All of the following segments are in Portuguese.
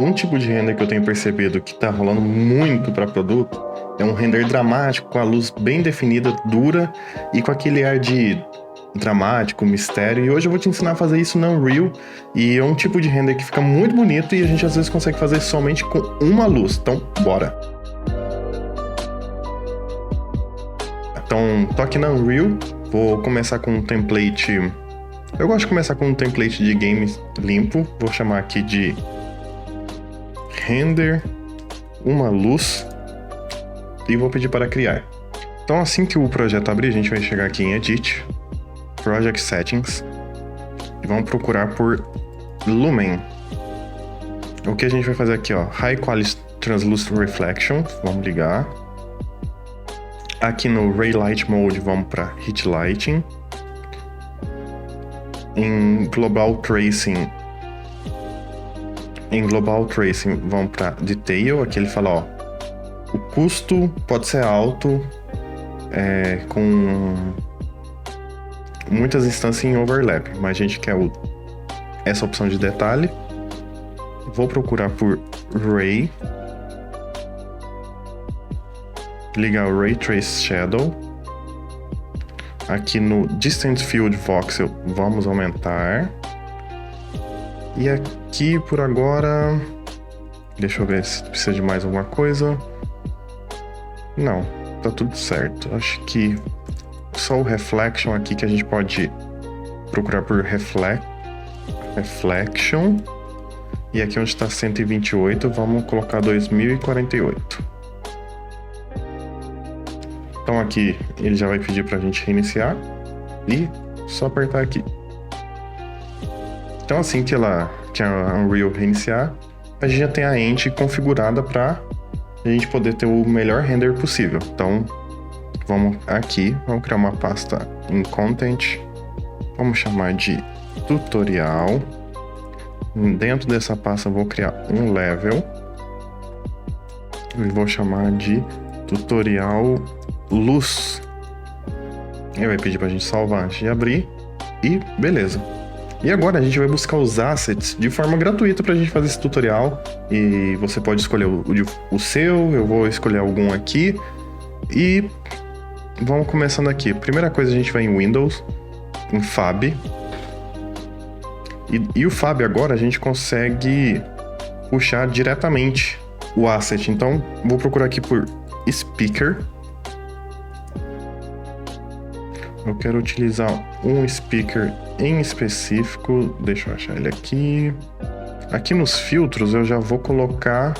Um tipo de render que eu tenho percebido que tá rolando muito para produto é um render dramático, com a luz bem definida, dura e com aquele ar de dramático, mistério. E hoje eu vou te ensinar a fazer isso no Unreal. E é um tipo de render que fica muito bonito e a gente às vezes consegue fazer somente com uma luz. Então, bora! Então, tô aqui na Unreal. Vou começar com um template... Eu gosto de começar com um template de game limpo. Vou chamar aqui de render uma luz e vou pedir para criar. Então, assim que o projeto abrir, a gente vai chegar aqui em Edit, Project Settings e vamos procurar por Lumen. O que a gente vai fazer aqui, ó, High Quality Translucent Reflection, vamos ligar. Aqui no Ray Light Mode, vamos para Hit Lighting. Em Global Tracing, vamos para Detail. Aqui ele fala, ó, o custo pode ser alto, com muitas instâncias em overlap, mas a gente quer essa opção de detalhe. Vou procurar por Ray, ligar o Ray Trace Shadow. Aqui no Distance Field Voxel, vamos aumentar. E aqui, por agora... Deixa eu ver se precisa de mais alguma coisa. Não, tá tudo certo. Acho que só o Reflection aqui que a gente pode procurar por Reflection. E aqui onde está 128, vamos colocar 2048. Então aqui ele já vai pedir pra gente reiniciar e só apertar aqui. Então assim que a Unreal reiniciar, a gente já tem a ente configurada para a gente poder ter o melhor render possível. Então vamos aqui, vamos criar uma pasta em Content, vamos chamar de tutorial. Dentro dessa pasta eu vou criar um level e vou chamar de tutorial luz. Ele vai pedir pra gente salvar antes de abrir e beleza. E agora a gente vai buscar os assets de forma gratuita pra gente fazer esse tutorial. E você pode escolher o seu, eu vou escolher algum aqui. E vamos começando aqui. Primeira coisa, a gente vai em Windows, em Fab. E o Fab agora a gente consegue puxar diretamente o asset. Então vou procurar aqui por Speaker. Eu quero utilizar um speaker em específico. Deixa eu achar ele aqui. Aqui nos filtros eu já vou colocar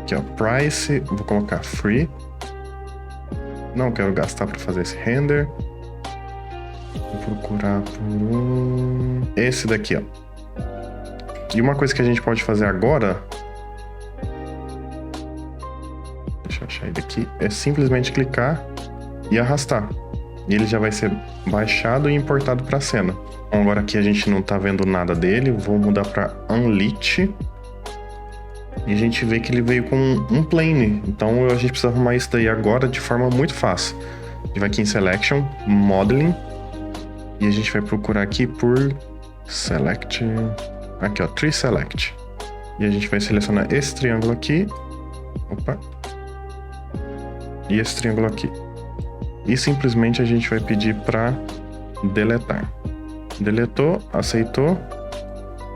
aqui, ó, Price. Vou colocar Free. Não quero gastar para fazer esse render. Vou procurar por esse daqui, ó. E uma coisa que a gente pode fazer agora, deixa eu achar ele aqui, é simplesmente clicar e arrastar. E ele já vai ser baixado e importado para a cena. Então, agora aqui a gente não tá vendo nada dele, vou mudar para Unlit. E a gente vê que ele veio com um plane. Então a gente precisa arrumar isso daí agora de forma muito fácil. A gente vai aqui em Selection, Modeling. E a gente vai procurar aqui por Select. Aqui, ó, Tree Select. E a gente vai selecionar esse triângulo aqui. Opa. E esse triângulo aqui. E simplesmente a gente vai pedir para deletar. Deletou, aceitou.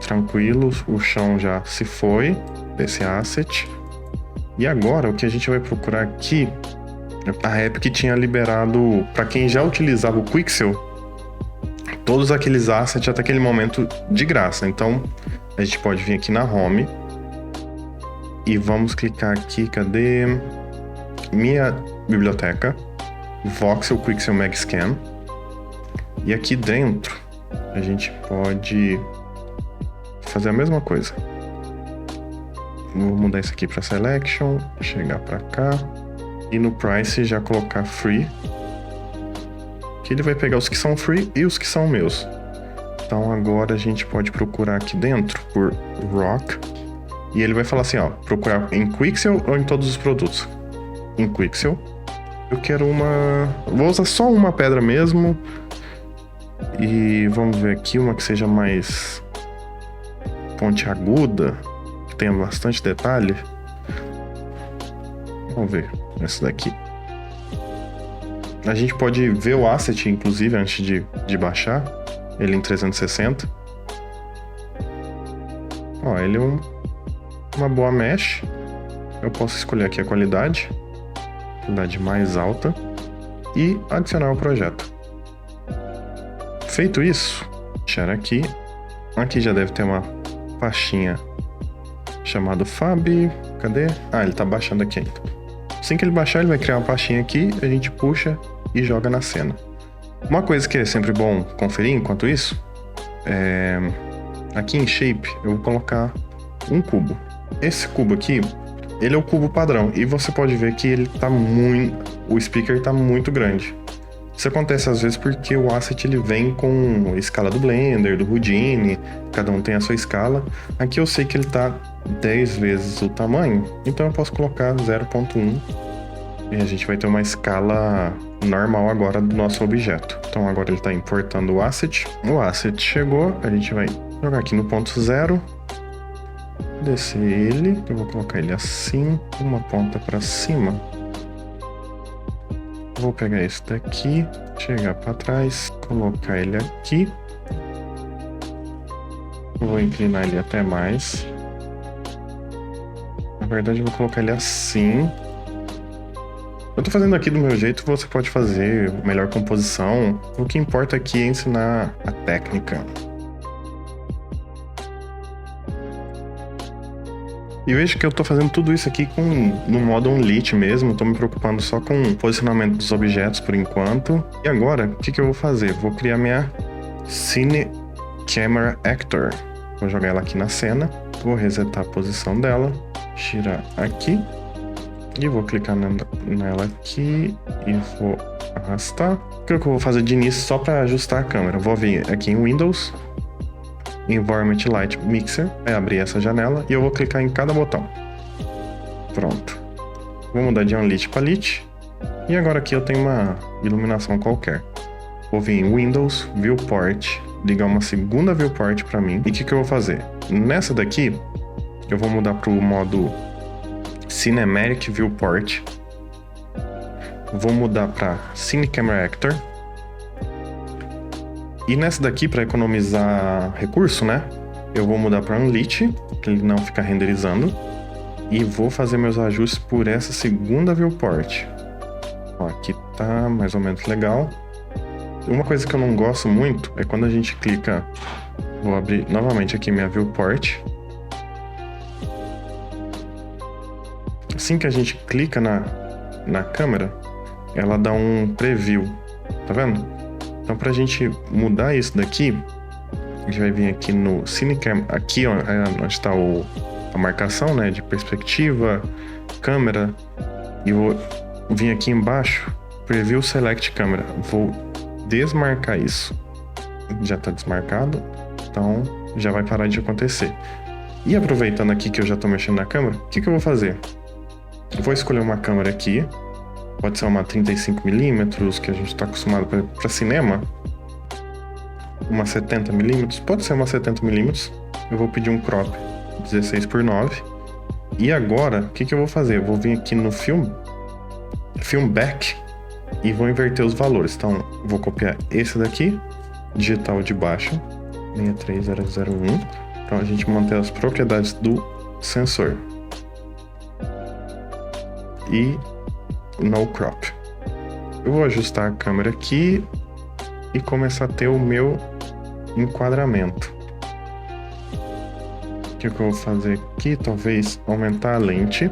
Tranquilo, o chão já se foi desse asset. E agora o que a gente vai procurar aqui, a Epic tinha liberado para quem já utilizava o Quixel todos aqueles assets até aquele momento de graça. Então a gente pode vir aqui na Home e vamos clicar aqui, cadê? Minha biblioteca, Voxel Quixel Mag Scan. E aqui dentro a gente pode fazer a mesma coisa. Vou mudar isso aqui para Selection, chegar para cá e no Price já colocar Free, que ele vai pegar os que são free e os que são meus. Então agora a gente pode procurar aqui dentro por Rock e ele vai falar assim, ó, procurar em Quixel ou em todos os produtos. Em Quixel. Eu quero vou usar só uma pedra mesmo. E vamos ver aqui uma que seja mais pontiaguda. que tenha bastante detalhe. Vamos ver esse daqui. A gente pode ver o asset, inclusive, antes de baixar ele em 360. Ó, ele é uma boa mesh. Eu posso escolher aqui a qualidade mais alta e adicionar o projeto. Feito isso, fechar aqui. Aqui já deve ter uma pastinha chamada Fab. Cadê? Ah, ele tá baixando aqui ainda. Assim que ele baixar, ele vai criar uma pastinha aqui, a gente puxa e joga na cena. Uma coisa que é sempre bom conferir enquanto isso, aqui em Shape eu vou colocar um cubo. Esse cubo aqui, ele é o cubo padrão, e você pode ver que ele tá o speaker tá muito grande. Isso acontece às vezes porque o asset ele vem com a escala do Blender, do Houdini, cada um tem a sua escala. Aqui eu sei que ele tá 10 vezes o tamanho, então eu posso colocar 0.1 e a gente vai ter uma escala normal agora do nosso objeto. Então agora ele está importando o asset chegou, a gente vai jogar aqui no ponto 0, descer ele, eu vou colocar ele assim, uma ponta para cima. Vou pegar esse daqui, chegar para trás, colocar ele aqui. Vou inclinar ele até mais. Na verdade, eu vou colocar ele assim. Eu tô fazendo aqui do meu jeito, você pode fazer melhor composição. O que importa aqui é ensinar a técnica. E veja que eu tô fazendo tudo isso aqui no modo Unlit mesmo, tô me preocupando só com o posicionamento dos objetos por enquanto. E agora, o que eu vou fazer? Vou criar minha Cine Camera Actor. Vou jogar ela aqui na cena, vou resetar a posição dela, tirar aqui, e vou clicar nela aqui e vou arrastar. O que eu vou fazer de início só para ajustar a câmera? Vou vir aqui em Windows, Environment Light Mixer, abrir essa janela e eu vou clicar em cada botão. Pronto. Vou mudar de Unlit para Lit. E agora aqui eu tenho uma iluminação qualquer. Vou vir em Windows, Viewport, ligar uma segunda Viewport para mim. E o que eu vou fazer? Nessa daqui, eu vou mudar para o modo Cinematic Viewport. Vou mudar para Cine Camera Actor. E nessa daqui, para economizar recurso, né? Eu vou mudar para Unlit, que ele não fica renderizando. E vou fazer meus ajustes por essa segunda viewport. Ó, aqui tá mais ou menos legal. Uma coisa que eu não gosto muito é quando a gente clica... Vou abrir novamente aqui minha viewport. Assim que a gente clica na câmera, ela dá um preview. Tá vendo? Então, para a gente mudar isso daqui, a gente vai vir aqui no Cinecam, aqui onde está a marcação, né, de perspectiva, câmera, e vou vir aqui embaixo, Preview Select Camera. Vou desmarcar isso. Já está desmarcado, então já vai parar de acontecer. E aproveitando aqui que eu já estou mexendo na câmera, o que eu vou fazer? Eu vou escolher uma câmera aqui. Pode ser uma 35mm, que a gente está acostumado para cinema. Uma 70mm, pode ser uma 70mm. Eu vou pedir um crop 16:9. E agora, o que eu vou fazer? Eu vou vir aqui no Film Back e vou inverter os valores. Então, vou copiar esse daqui, digitar o de baixo, 63001, para a gente manter as propriedades do sensor. E no crop. Eu vou ajustar a câmera aqui e começar a ter o meu enquadramento. O que eu vou fazer aqui? Talvez aumentar a lente,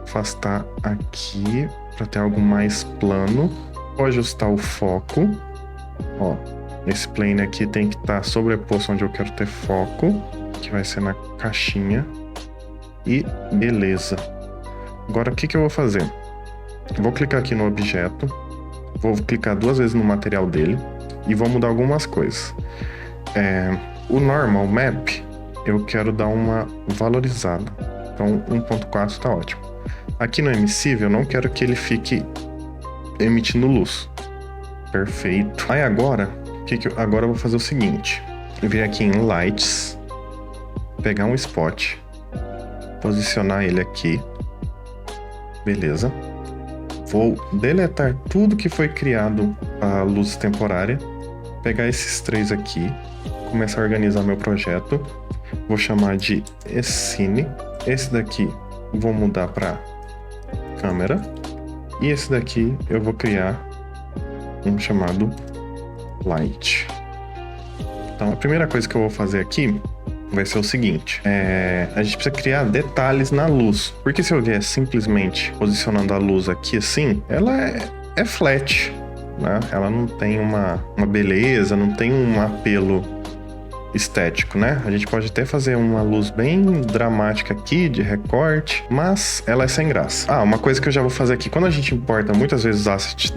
afastar aqui para ter algo mais plano. Vou ajustar o foco. Ó, esse plane aqui tem que estar sobreposto onde eu quero ter foco, que vai ser na caixinha. E beleza. Agora o que eu vou fazer? Vou clicar aqui no objeto, vou clicar 2 vezes no material dele e vou mudar algumas coisas. O normal map, eu quero dar uma valorizada, então 1.4 está ótimo. Aqui no emissive, eu não quero que ele fique emitindo luz. Perfeito. Aí agora, agora eu vou fazer o seguinte, eu vir aqui em Lights, pegar um spot, posicionar ele aqui. Beleza. Vou deletar tudo que foi criado a luz temporária. Pegar esses 3 aqui. Começar a organizar meu projeto. Vou chamar de Scene. Esse daqui vou mudar para câmera. E esse daqui eu vou criar um chamado Light. Então a primeira coisa que eu vou fazer aqui vai ser o seguinte. A gente precisa criar detalhes na luz. Porque se eu vier simplesmente posicionando a luz aqui assim, ela é flat, né? Ela não tem uma beleza, não tem um apelo estético, né? A gente pode até fazer uma luz bem dramática aqui, de recorte, mas ela é sem graça. Uma coisa que eu já vou fazer aqui, quando a gente importa muitas vezes os assets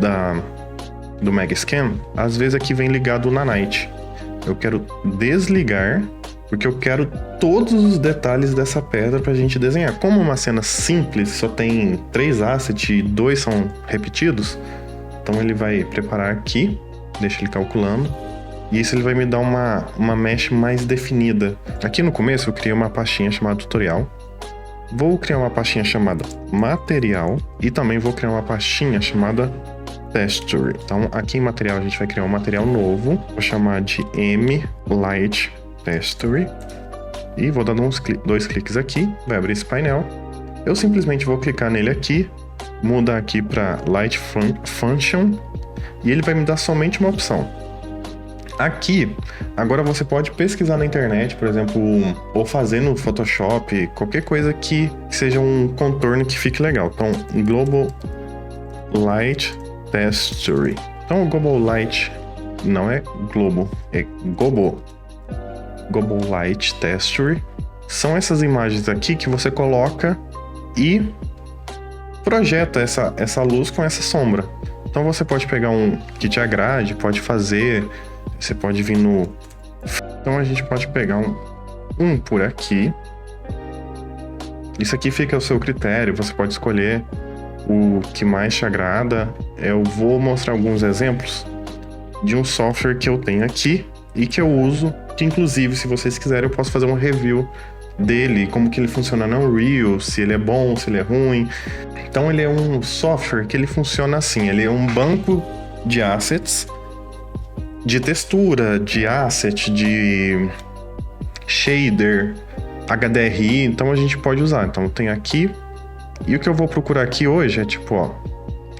do Megascan, às vezes aqui vem ligado o Nanite. Eu quero desligar, porque eu quero todos os detalhes dessa pedra pra gente desenhar. Como uma cena simples, só tem 3 assets e 2 são repetidos, então ele vai preparar aqui, deixa ele calculando, e isso ele vai me dar uma mesh mais definida. Aqui no começo eu criei uma pastinha chamada tutorial. Vou criar uma pastinha chamada material e também vou criar uma pastinha chamada texture. Então aqui em material a gente vai criar um material novo. Vou chamar de M Light Texture. E vou dar 2 cliques aqui. Vai abrir esse painel. Eu simplesmente vou clicar nele aqui. Mudar aqui para Light Function. E ele vai me dar somente uma opção. Aqui, agora você pode pesquisar na internet, por exemplo, ou fazer no Photoshop, qualquer coisa que seja um contorno que fique legal. Então, Global Light Texture. Então, o Global Light não é Global, é Global Light Texture. São essas imagens aqui que você coloca e projeta essa luz com essa sombra. Então, você pode pegar um que te agrade, pode fazer... Você pode vir no... Então a gente pode pegar um por aqui. Isso aqui fica ao seu critério, você pode escolher o que mais te agrada. Eu vou mostrar alguns exemplos de um software que eu tenho aqui e que eu uso, que inclusive, se vocês quiserem, eu posso fazer um review dele, como que ele funciona no Unreal, se ele é bom, se ele é ruim. Então ele é um software que ele funciona assim, ele é um banco de assets, de textura, de asset, de shader, HDRI, então a gente pode usar. Então tem aqui, e o que eu vou procurar aqui hoje é tipo,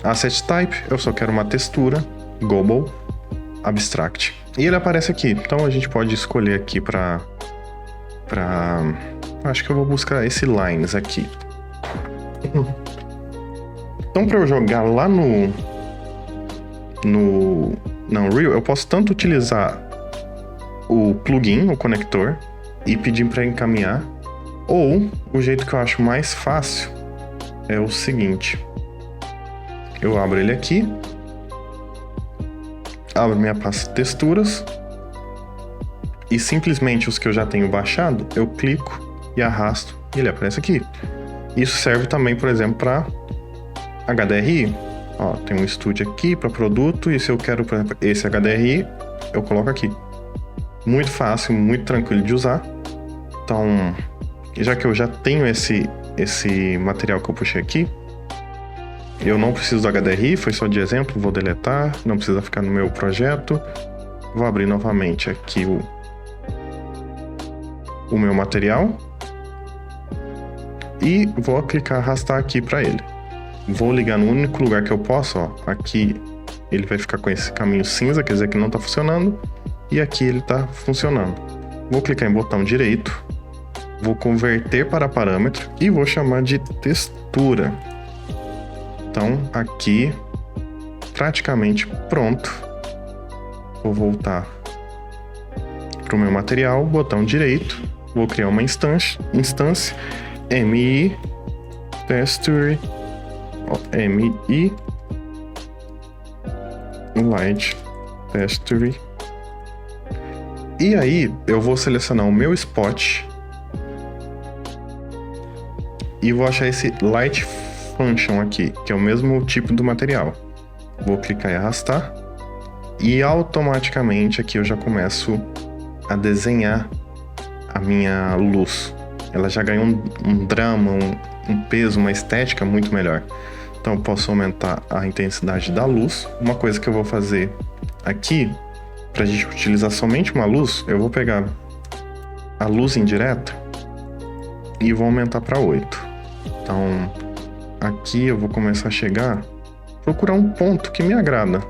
asset type, eu só quero uma textura, global, abstract. E ele aparece aqui, então a gente pode escolher aqui acho que eu vou buscar esse lines aqui. Então para eu jogar lá no Unreal, eu posso tanto utilizar o plugin, o conector, e pedir para encaminhar, ou o jeito que eu acho mais fácil é o seguinte: eu abro ele aqui, abro minha pasta texturas e simplesmente os que eu já tenho baixado, eu clico e arrasto e ele aparece aqui. Isso serve também, por exemplo, para HDRI. Tem um estúdio aqui para produto, e se eu quero, por exemplo, esse HDRI, eu coloco aqui. Muito fácil, muito tranquilo de usar. Então, já que eu já tenho esse material que eu puxei aqui, eu não preciso do HDRI, foi só de exemplo, vou deletar, não precisa ficar no meu projeto. Vou abrir novamente aqui o meu material e vou clicar arrastar aqui para ele. Vou ligar no único lugar que eu posso, aqui ele vai ficar com esse caminho cinza, quer dizer que não está funcionando, e aqui ele está funcionando. Vou clicar em botão direito, vou converter para parâmetro e vou chamar de textura. Então aqui, praticamente pronto. Vou voltar para o meu material, botão direito, vou criar uma instância, MI Texture, MI Light Texture. E aí eu vou selecionar o meu spot e vou achar esse Light Function aqui, que é o mesmo tipo do material. Vou clicar e arrastar e automaticamente aqui eu já começo a desenhar a minha luz. ela já ganhou um drama, um peso, uma estética muito melhor. Então eu posso aumentar a intensidade da luz. Uma coisa que eu vou fazer aqui, para a gente utilizar somente uma luz, eu vou pegar a luz indireta e vou aumentar para 8. Então aqui eu vou começar a procurar um ponto que me agrada.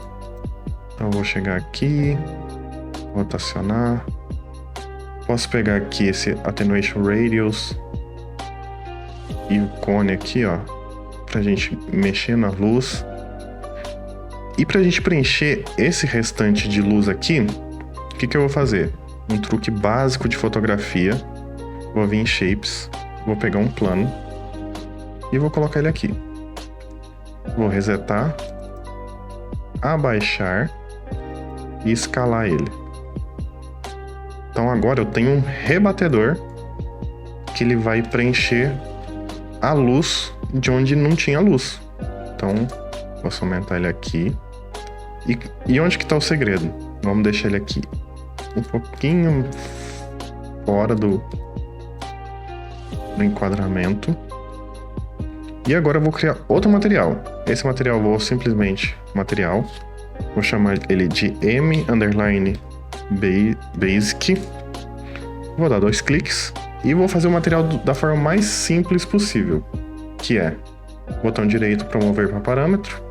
Então eu vou chegar aqui, rotacionar. Posso pegar aqui esse Attenuation Radius e o cone aqui, ó, pra gente mexer na luz. E pra gente preencher esse restante de luz aqui, o que eu vou fazer? Um truque básico de fotografia. Vou vir em Shapes, vou pegar um plano e vou colocar ele aqui. Vou resetar, abaixar e escalar ele. Então agora eu tenho um rebatedor que ele vai preencher a luz de onde não tinha luz. Então, posso aumentar ele aqui. E onde que tá o segredo? Vamos deixar ele aqui um pouquinho fora do enquadramento. E agora eu vou criar outro material. Esse material eu vou simplesmente vou chamar ele de M_Basic. Vou dar 2 cliques e vou fazer o material da forma mais simples possível, que é botão direito, promover para parâmetro,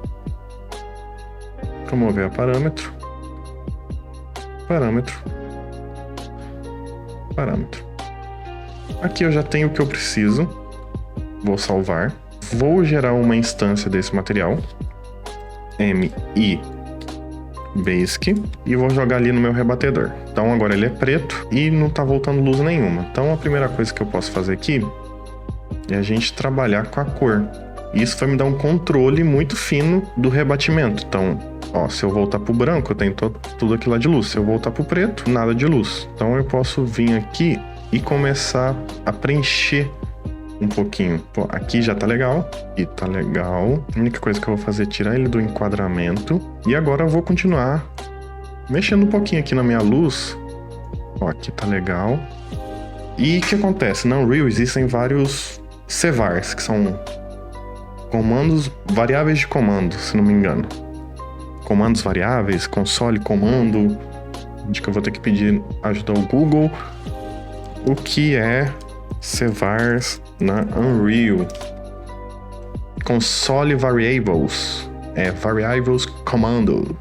promover a parâmetro, parâmetro. Aqui eu já tenho o que eu preciso. Vou salvar. Vou gerar uma instância desse material, M_Basic, e vou jogar ali no meu rebatedor. Então agora ele é preto e não tá voltando luz nenhuma. Então a primeira coisa que eu posso fazer aqui é a gente trabalhar com a cor. Isso vai me dar um controle muito fino do rebatimento. Então, ó, se eu voltar pro branco, eu tenho tudo aquilo lá de luz. Se eu voltar pro preto, nada de luz. Então eu posso vir aqui e começar a preencher um pouquinho. Pô, aqui já tá legal. E tá legal. A única coisa que eu vou fazer é tirar ele do enquadramento. E agora eu vou continuar mexendo um pouquinho aqui na minha luz. Ó, aqui tá legal. E o que acontece? Na Unreal existem vários CVARs, que são comandos variáveis de comando, se não me engano. Comandos variáveis, console, comando. Acho que eu vou ter que pedir ajuda ao Google. O que é CVARs na Unreal? Console Variables. Variables Commando.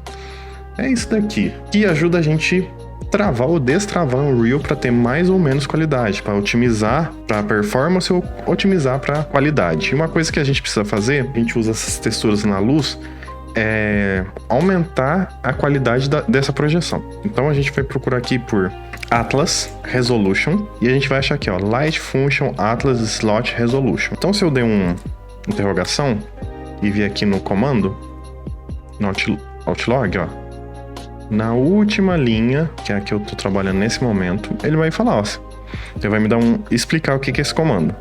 É isso daqui. Que ajuda a gente travar ou destravar o Unreal para ter mais ou menos qualidade, para otimizar para performance ou otimizar para qualidade. E uma coisa que a gente precisa fazer, a gente usa essas texturas na luz, é aumentar a qualidade dessa projeção. Então a gente vai procurar aqui por Atlas Resolution e a gente vai achar aqui, ó, Light Function Atlas Slot Resolution. Então se eu der uma interrogação e vir aqui no comando, no Outlog, ó, na última linha, que é a que eu tô trabalhando nesse momento, ele vai falar, ó, ele vai me dar explicar o que é esse comando.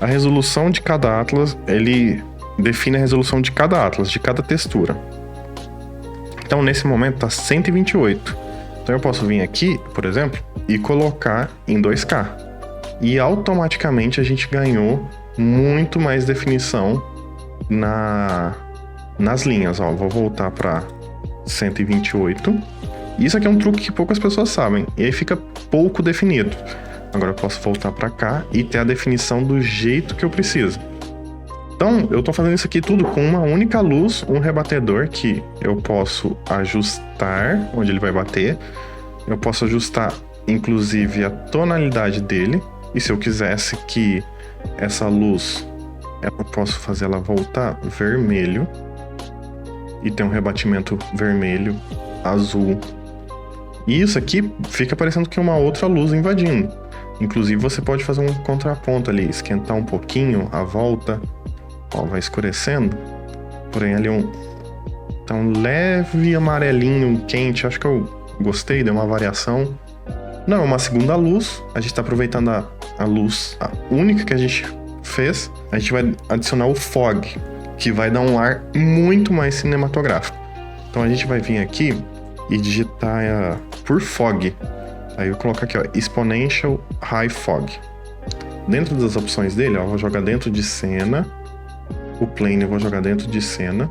A resolução de cada Atlas, ele define a resolução de cada Atlas, de cada textura. Então nesse momento tá 128. Então eu posso vir aqui, por exemplo, e colocar em 2K. E automaticamente a gente ganhou muito mais definição nas linhas. Ó, vou voltar para 128. Isso aqui é um truque que poucas pessoas sabem. E aí fica pouco definido. Agora eu posso voltar para cá e ter a definição do jeito que eu preciso. Então eu tô fazendo isso aqui tudo com uma única luz, um rebatedor que eu posso ajustar onde ele vai bater. Eu posso ajustar inclusive a tonalidade dele. E se eu quisesse que essa luz, eu posso fazer ela voltar vermelho e ter um rebatimento vermelho, azul. E isso aqui fica parecendo que é uma outra luz invadindo. Inclusive você pode fazer um contraponto ali, esquentar um pouquinho a volta. Ó, vai escurecendo. Porém ali tá um leve amarelinho quente. Acho que eu gostei, deu uma variação. Não, é uma segunda luz. A gente tá aproveitando a luz, a única que a gente fez. A gente vai adicionar o fog, que vai dar um ar muito mais cinematográfico. Então a gente vai vir aqui e digitar por fog, Aí eu coloco aqui, ó, Exponential High Fog. Dentro das opções dele, ó, eu vou jogar dentro de cena. O plane eu vou jogar dentro de cena.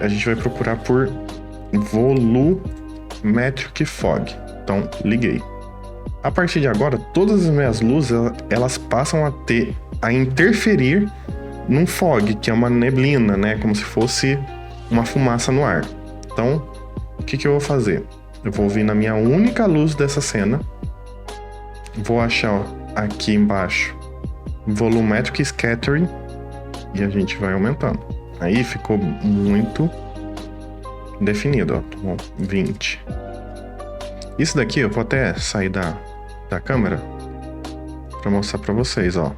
A gente vai procurar por Volumetric Fog. Então, liguei. A partir de agora, todas as minhas luzes, elas passam a interferir num fog, que é uma neblina, né? Como se fosse uma fumaça no ar. Então, o que eu vou fazer? Eu vou vir na minha única luz dessa cena. Vou achar, ó, aqui embaixo Volumetric Scattering. E a gente vai aumentando. Aí ficou muito definido, ó. Bom, 20. Isso daqui eu vou até sair da câmera para mostrar para vocês, ó.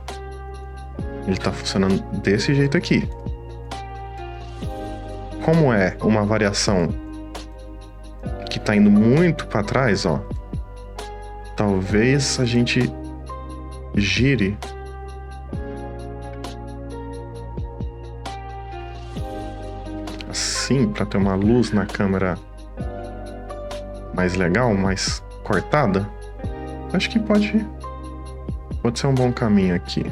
Ele tá funcionando desse jeito aqui. Como é uma variação que tá indo muito para trás, ó. Talvez a gente gire assim para ter uma luz na câmera mais legal, mais cortada. Acho que pode ser um bom caminho aqui.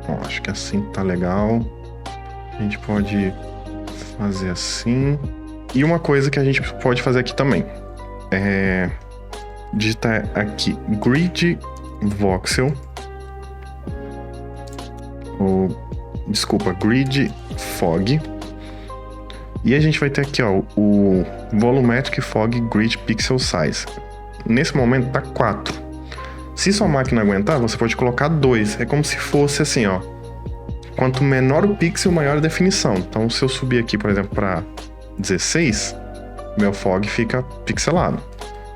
Bom, acho que assim tá legal. A gente pode fazer assim. E uma coisa que a gente pode fazer aqui também é digitar aqui Grid Voxel, Grid Fog. E a gente vai ter aqui, ó, o Volumetric Fog Grid Pixel Size. Nesse momento tá 4. Se sua máquina aguentar, você pode colocar 2. É como se fosse assim, ó. Quanto menor o pixel, maior a definição. Então, se eu subir aqui, por exemplo, para 16, meu fog fica pixelado.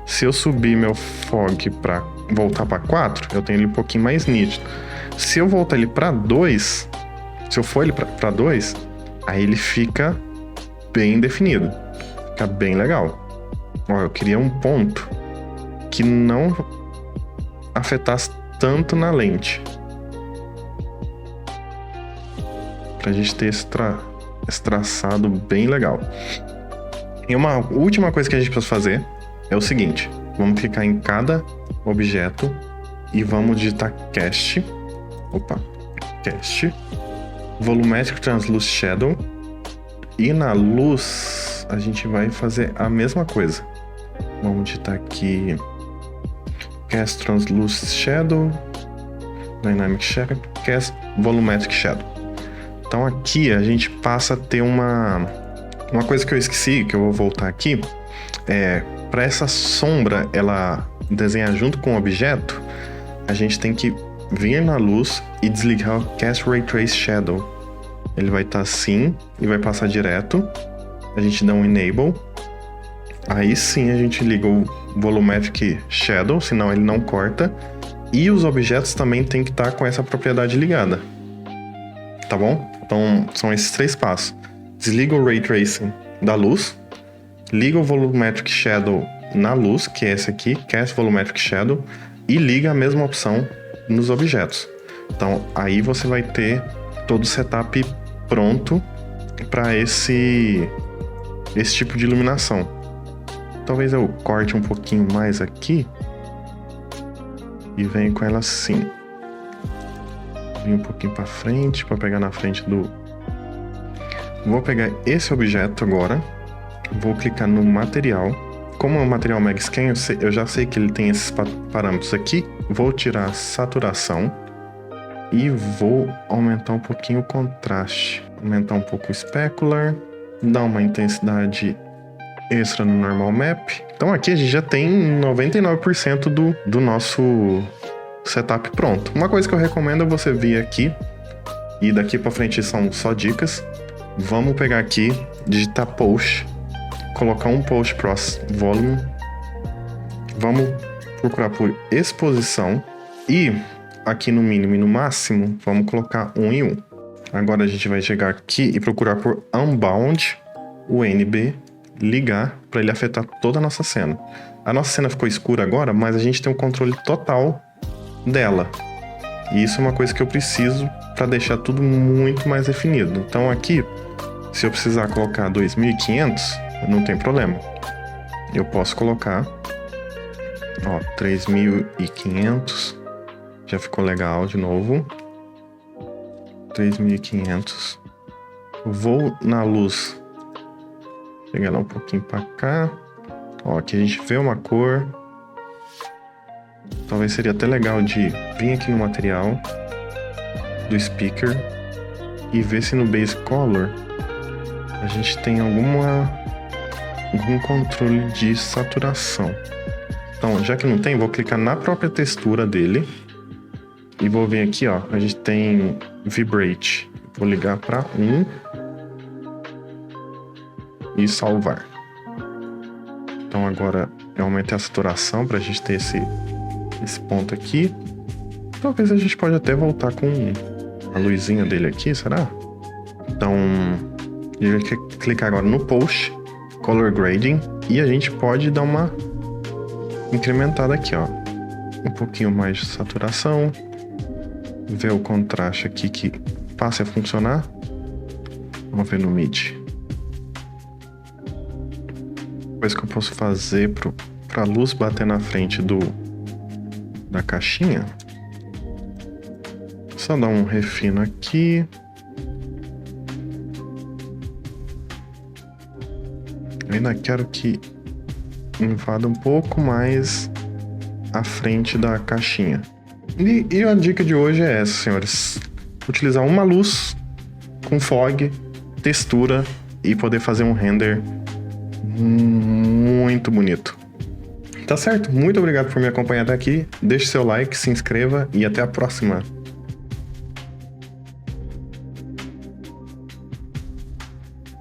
Se eu subir meu fog para voltar para 4, eu tenho ele um pouquinho mais nítido. Se eu voltar ele para 2, se eu for ele para 2, aí ele fica bem definido. Fica bem legal. Ó, eu queria um ponto que não afetasse tanto na lente. Pra gente ter esse traçado bem legal. E uma última coisa que a gente precisa fazer é o seguinte. Vamos clicar em cada objeto e vamos digitar Cast. Cast. Volumetric Translucent Shadow. E na luz, a gente vai fazer a mesma coisa. Vamos digitar aqui Cast Translucent Shadow, Dynamic Shadow, Cast Volumetric Shadow. Então aqui a gente passa a ter uma coisa que eu esqueci, que eu vou voltar aqui. Para essa sombra ela desenhar junto com o objeto, a gente tem que vir na luz e desligar o Cast Ray Trace Shadow. Ele vai estar assim e vai passar direto. A gente dá um Enable. Aí sim a gente liga o Volumetric Shadow, senão ele não corta. E os objetos também tem que estar com essa propriedade ligada. Tá bom? Então são esses 3 passos. Desliga o Ray Tracing da luz. Liga o Volumetric Shadow na luz, que é esse aqui, Cast Volumetric Shadow. E liga a mesma opção nos objetos. Então aí você vai ter todo o setup pronto para esse tipo de iluminação. Talvez eu corte um pouquinho mais aqui e venha com ela assim. Vem um pouquinho para frente, para pegar na frente do... Vou pegar esse objeto agora, vou clicar no material. Como é um material Megascan, eu já sei que ele tem esses parâmetros aqui. Vou tirar a saturação e vou aumentar um pouquinho o contraste. Aumentar um pouco o specular, dar uma intensidade extra no normal map. Então aqui a gente já tem 99% do nosso setup pronto. Uma coisa que eu recomendo é você vir aqui, e daqui para frente são só dicas. Vamos pegar aqui, digitar Post, colocar um Post Process Volume. Vamos procurar por exposição e aqui no mínimo e no máximo, vamos colocar 1 em 1. Agora a gente vai chegar aqui e procurar por Unbound, o NB, ligar para ele afetar toda a nossa cena. A nossa cena ficou escura agora, mas a gente tem um controle total dela. E isso é uma coisa que eu preciso para deixar tudo muito mais definido. Então aqui, se eu precisar colocar 2500, não tem problema. Eu posso colocar Ó, 3.500. Já ficou legal de novo. 3.500. Vou na luz. Pegar ela um pouquinho pra cá. Ó, aqui a gente vê uma cor. Talvez seria até legal de vir aqui no material do speaker e ver se no base color a gente tem algum controle de saturação. Então, já que não tem, vou clicar na própria textura dele e vou vir aqui, ó, a gente tem vibrate. Vou ligar para 1 e salvar. Então agora eu aumentei a saturação para a gente ter esse ponto aqui. Talvez a gente pode até voltar com a luzinha dele aqui, será? Então, eu vou clicar agora no Post, Color Grading, e a gente pode dar uma incrementada aqui, ó. Um pouquinho mais de saturação. Ver o contraste aqui que passe a funcionar. Vamos ver no Mid. Coisa que eu posso fazer para a luz bater na frente da caixinha. Só dar um refino aqui. Eu ainda quero que invada um pouco mais a frente da caixinha. E a dica de hoje é essa, senhores. Utilizar uma luz com fog, textura e poder fazer um render muito bonito. Tá certo? Muito obrigado por me acompanhar até aqui. Deixe seu like, se inscreva e até a próxima.